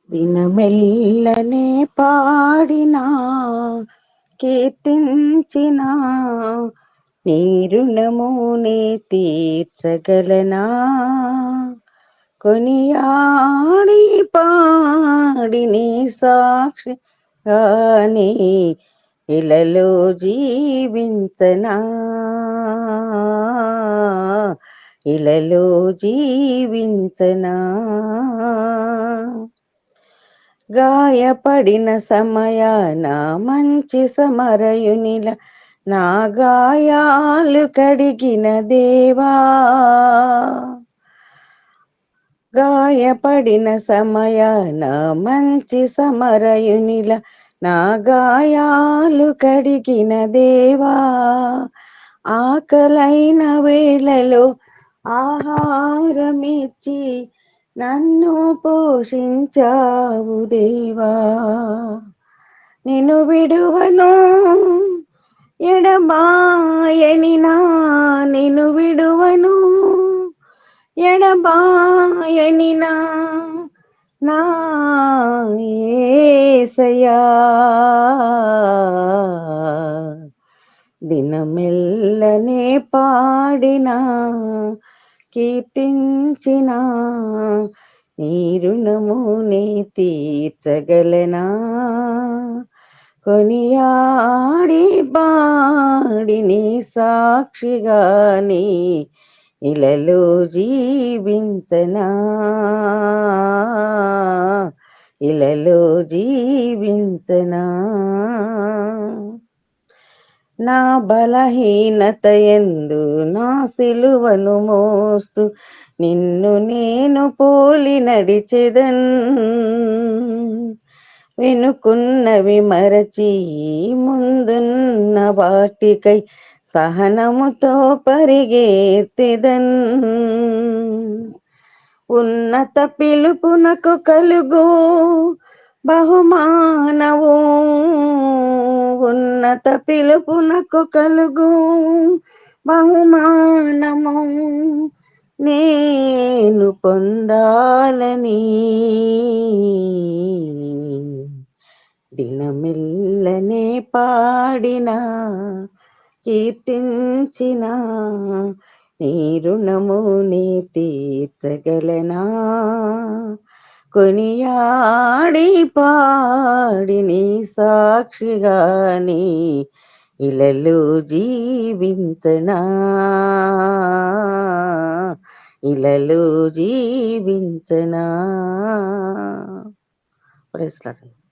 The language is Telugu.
దినమెల్లనే పాడినా కీర్తించినా నీ రుణము నే తీర్చగలనా కొనియాడి పాడి నీ సాక్షి గాని ఇలలో జీవించనా ఇలలో జీవించనా గాయపడిన సమయాన మంచి సమరయునిల నా గాయాలు కడిగిన దేవా గాయపడిన సమయాన మంచి సమరయునిల నా గాయాలు కడిగిన దేవా ఆకలైన వేళలో ఆహారమిచ్చి నన్ను పోషించావు దేవా నిన్ను విడువను ఎడబాయనినా నిన్ను విడువను ఎడబాయనినా నా యేసయ్యా దినమెల్లనే పాడినా కీర్తించినా నీ రుణము నే తీర్చగలనా కొనియాడి పాడి నీ సాక్షిగాని ఇలలో జీవించనా ఇలలో జీవించనా నా బలహీనత యందు నా సిలువను మోస్తూ నిన్ను నేను పోలి నడిచెదన్ వెనుకున్నవి మరచి ముందున్న వాటికై సహనముతో పరిగెత్తెదన్ ఉన్నత పిలుపునకు కలుగు బహుమానము ఉన్నత పిలుపునకు కలుగు బహుమానము నేను పొందాలని దినమెల్లనే పాడినా కీర్తించిన నీ రుణము నే తీర్చగలనా కొనియాడి పాడి నీ సాక్షిగాని ఇలలో జీవించనా ఇలలో జీవించనా. Praise lord.